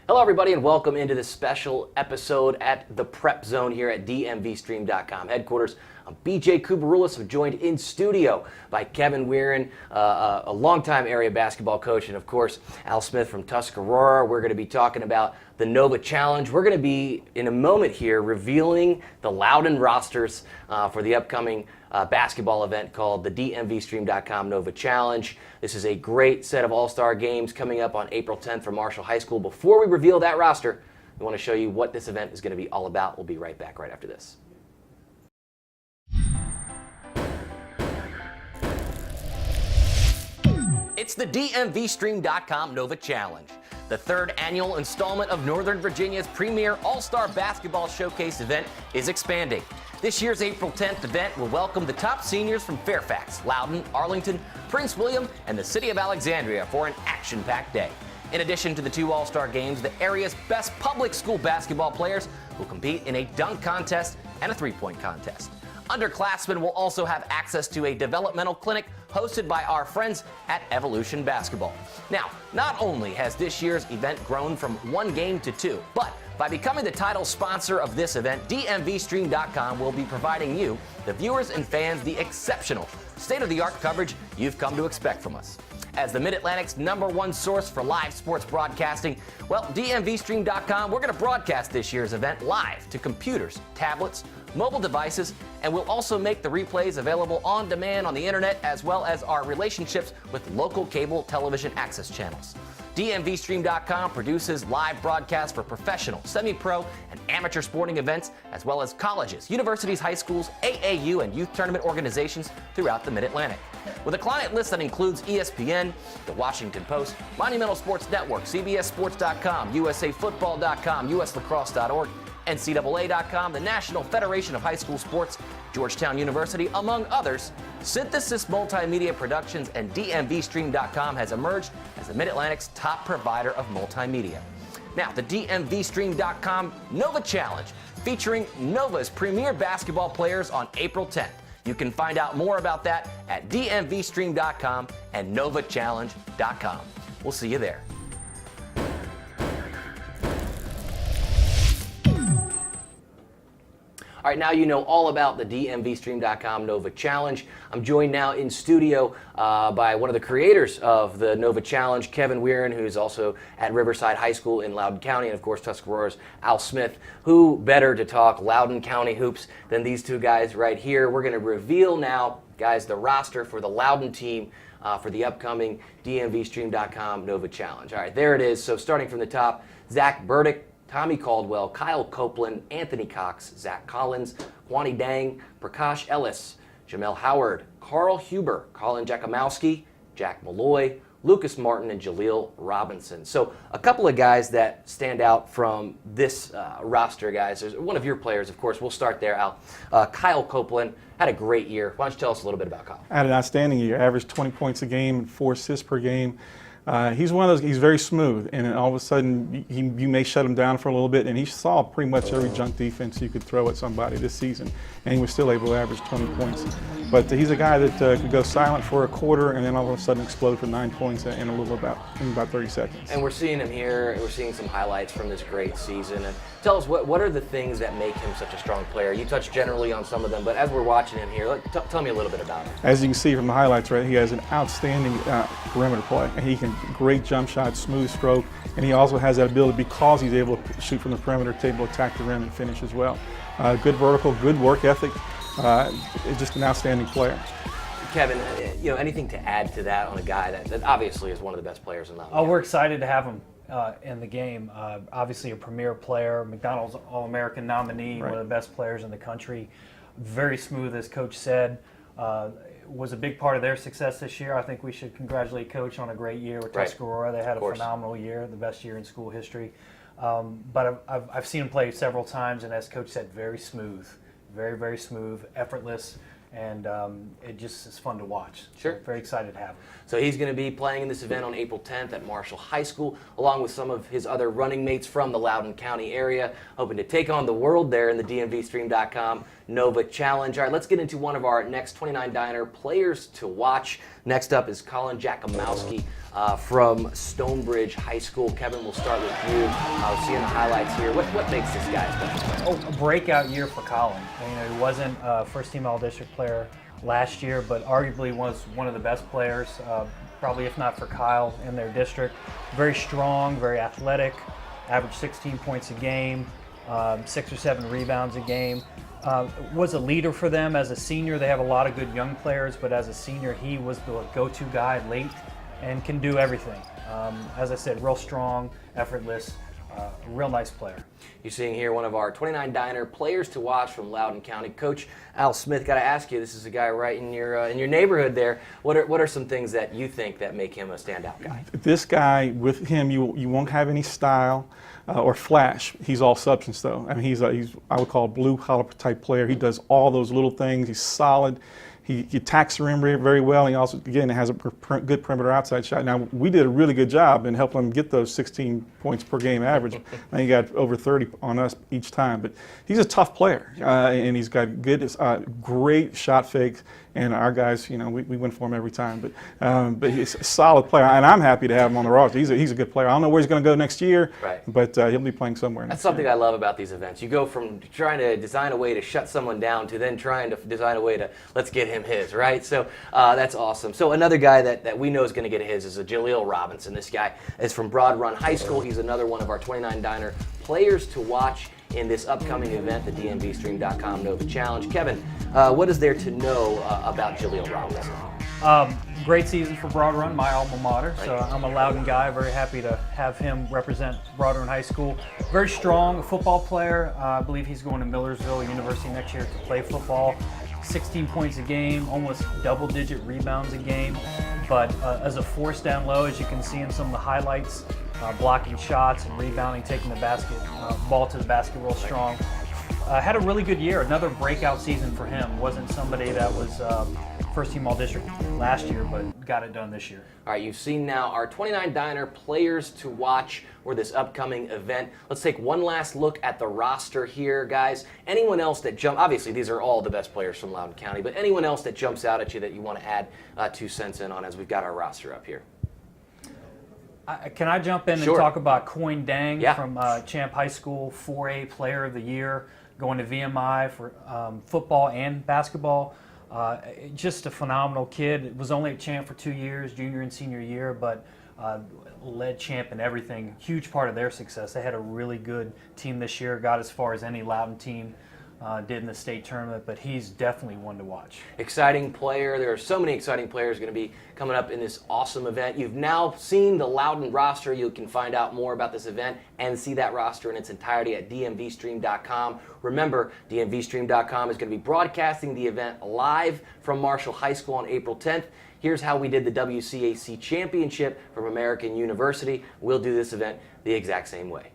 Hello, everybody, and welcome into this special episode at the Prep Zone here at DMVStream.com headquarters. I'm BJ Koubaroulis. I'm joined in studio by Kevin Weeren, a longtime area basketball coach, and of course, Al Smith from Tuscarora. We're going to be talking about the Nova Challenge. We're going to be, in a moment here, revealing the Loudoun rosters for the upcoming basketball event called the DMVStream.com Nova Challenge. This is a great set of all-star games coming up on April 10th from Marshall High School. Before we reveal that roster, we want to show you what this event is going to be all about. We'll be right back right after this. It's the DMVStream.com Nova Challenge, the third annual installment of Northern Virginia's premier all-star basketball showcase event is expanding. This year's April 10th event will welcome the top seniors from Fairfax, Loudoun, Arlington, Prince William, and the city of Alexandria for an action-packed day. In addition to the two all-star games, the area's best public school basketball players will compete in a dunk contest and a three-point contest. Underclassmen will also have access to a developmental clinic hosted by our friends at Evolution Basketball. Now, not only has this year's event grown from one game to two, but by becoming the title sponsor of this event, DMVStream.com will be providing you, the viewers and fans, the exceptional, state-of-the-art coverage you've come to expect from us. As the Mid-Atlantic's #1 source for live sports broadcasting, well, DMVStream.com, we're going to broadcast this year's event live to computers, tablets, mobile devices, and we'll also make the replays available on demand on the internet, as well as our relationships with local cable television access channels. DMVStream.com produces live broadcasts for professional, semi-pro, and amateur sporting events, as well as colleges, universities, high schools, AAU, and youth tournament organizations throughout the Mid-Atlantic. With a client list that includes ESPN, The Washington Post, Monumental Sports Network, CBSSports.com, USAFootball.com, USLacrosse.org, NCAA.com, the National Federation of High School Sports, Georgetown University, among others, Synthesis Multimedia Productions and DMVStream.com has emerged as the Mid-Atlantic's top provider of multimedia. Now, the DMVStream.com Nova Challenge, featuring Nova's premier basketball players on April 10th. You can find out more about that at DMVStream.com and NovaChallenge.com. We'll see you there. All right, now you know all about the DMVStream.com Nova Challenge. I'm joined now in studio by one of the creators of the Nova Challenge, Kevin Weeren, who's also at Riverside High School in Loudoun County, and of course Tuscarora's Al Smith. Who better to talk Loudoun County hoops than these two guys right here? We're going to reveal now, guys, the roster for the Loudoun team for the upcoming DMVStream.com Nova Challenge. All right, there it is. So starting from the top, Zach Burdick, Tommy Caldwell, Kyle Copeland, Anthony Cox, Zach Collins, Kwani Dang, Prakash Ellis, Jamel Howard, Carl Huber, Colin Jakimowski, Jack Malloy, Lucas Martin, and Jaleel Robinson. So a couple of guys that stand out from this roster, guys. There's one of your players, of course. We'll start there, Al. Kyle Copeland had a great year. Why don't you tell us a little bit about Kyle? Had an outstanding year. Averaged 20 points a game and 4 assists per game. He's one of those, he's very smooth, and then all of a sudden you may shut him down for a little bit, and he saw pretty much every junk defense you could throw at somebody this season, and he was still able to average 20 points. But he's a guy that could go silent for a quarter and then all of a sudden explode for 9 points in about 30 seconds. And we're seeing him here, we're seeing some highlights from this great season. And tell us, what are the things that make him such a strong player? You touched generally on some of them, but as we're watching him here, tell me a little bit about him. As you can see from the highlights, right, he has an outstanding perimeter play. And he can great jump shot, smooth stroke, and he also has that ability, because he's able to shoot from the perimeter, to able to attack the rim and finish as well. Good vertical, good work ethic. Just an outstanding player. Kevin, anything to add to that on a guy that obviously is one of the best players in the league? We're excited to have him in the game. Obviously a premier player, McDonald's All-American nominee, right. One of the best players in the country. Very smooth, as Coach said. Was a big part of their success this year. I think we should congratulate Coach on a great year with Tuscarora. They had a phenomenal year, the best year in school history. But I've seen him play several times, and as Coach said, very smooth. Very, very smooth, effortless, and it just is fun to watch. Sure. So very excited to have him. So he's going to be playing in this event on April 10th at Marshall High School, along with some of his other running mates from the Loudoun County area, hoping to take on the world there in the DMVStream.com Nova Challenge. All right, let's get into one of our next 29 Diner players to watch. Next up is Colin Jakomowski from Stonebridge High School. Kevin, we'll start with you. Seeing the highlights here, what makes this guy a special player? A breakout year for Colin. He wasn't a first-team All-District player last year, but arguably was one of the best players, probably if not for Kyle, in their district. Very strong, very athletic, averaged 16 points a game, 6 or 7 rebounds a game. Was a leader for them as a senior. They have a lot of good young players, but as a senior, he was the go-to guy late and can do everything. As I said, real strong, effortless, real nice player. You're seeing here one of our 29 Diner players to watch from Loudoun County. Coach Al Smith, got to ask you, this is a guy right in your neighborhood there. What are some things that you think that make him a standout guy? This guy, with him, you won't have any style or flash. He's all substance, though. I mean, he's I would call a blue-collar type player. He does all those little things. He's solid. He attacks the rim very well. He also, again, has a good perimeter outside shot. Now, we did a really good job in helping him get those 16 points per game average. And he got over 30 on us each time. But he's a tough player, and he's got good, great shot fakes. And our guys, we win for him every time. But he's a solid player, and I'm happy to have him on the roster. He's a good player. I don't know where he's going to go next year, but he'll be playing somewhere. That's something I love about these events. You go from trying to design a way to shut someone down to then trying to design a way to let's get him his, right? So that's awesome. So another guy that we know is going to get his is a Jaleel Robinson. This guy is from Broad Run High School. He's another one of our 29 Diner players to watch in this upcoming event, the DMVStream.com Nova Challenge. Kevin, what is there to know about Jaleel Robinson? Great season for Broad Run, my alma mater. So I'm a Loudoun guy, very happy to have him represent Broad Run High School. Very strong football player. I believe he's going to Millersville University next year to play football. 16 points a game, almost double-digit rebounds a game. But as a force down low, as you can see in some of the highlights, blocking shots and rebounding, taking the ball to the basket real strong. Had a really good year, another breakout season for him. Wasn't somebody that was first team All-District last year, but got it done this year. All right, you've seen now our 29 Diner players to watch for this upcoming event. Let's take one last look at the roster here, guys. Anyone else that obviously these are all the best players from Loudoun County, but anyone else that jumps out at you that you want to add 2 cents in on as we've got our roster up here? Can I jump in and talk about Coin Dang from Champ High School, 4A Player of the Year, going to VMI for football and basketball. Just a phenomenal kid. Was only at Champ for 2 years, junior and senior year, but led Champ in everything. Huge part of their success. They had a really good team this year, got as far as any Loudoun team did in the state tournament, but he's definitely one to watch. Exciting player. There are so many exciting players going to be coming up in this awesome event. You've now seen the Loudoun roster. You can find out more about this event and see that roster in its entirety at DMVStream.com. Remember, DMVStream.com is going to be broadcasting the event live from Marshall High School on April 10th. Here's how we did the WCAC Championship from American University. We'll do this event the exact same way.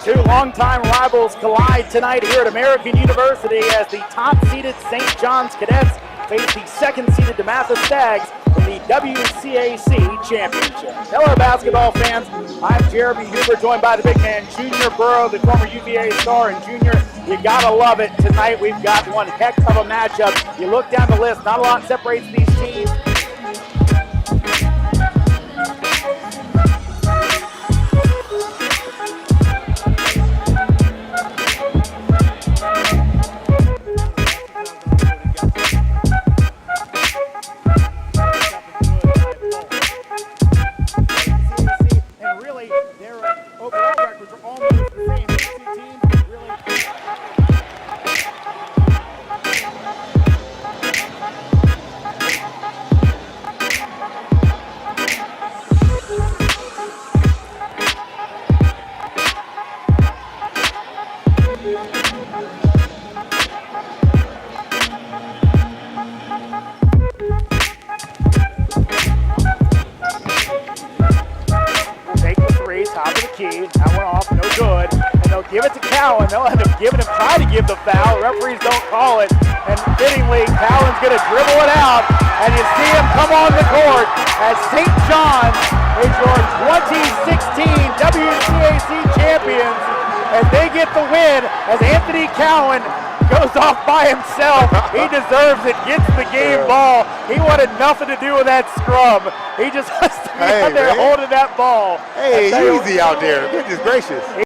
Two longtime rivals collide tonight here at American University as the top-seeded St. John's Cadets face the second-seeded DeMatha Stags in the WCAC Championship. Hello, basketball fans. I'm Jeremy Huber, joined by the big man, Junior Burrow, the former UVA star. And Junior, you gotta love it. Tonight we've got one heck of a matchup. You look down the list, not a lot separates these teams. Cowan. They'll end up try to give the foul. Referees don't call it. And fittingly, Cowan's going to dribble it out. And you see him come on the court as St. John's is your 2016 WCAC champions. And they get the win as Anthony Cowan goes off by himself. He deserves it, gets the game ball. He wanted nothing to do with that scrum. He just has to be out there holding that ball. Hey, easy out there. Goodness gracious.